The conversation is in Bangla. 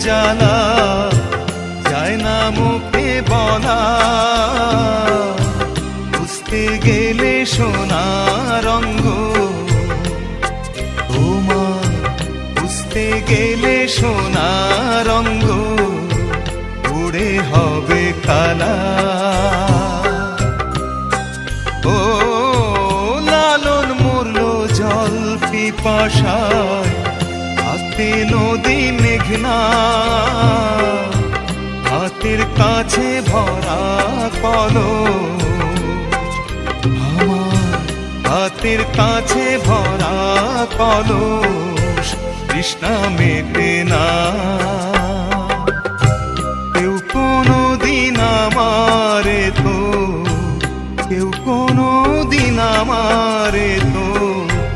জ্বালা যায় না মুখে বলা, বুঝতে গেলে সোনার রঙ্গ। ও মা বুঝতে গেলে সোনার রঙ্গ, উড়ে হবে কালা। ও লালন মরল জল পিপাসায়, হাতে নদী মেঘনা, হাতের কাছে ভরা কলস। আমার হাতের কাছে ভরা কলস, তৃষ্ণা মেটে না।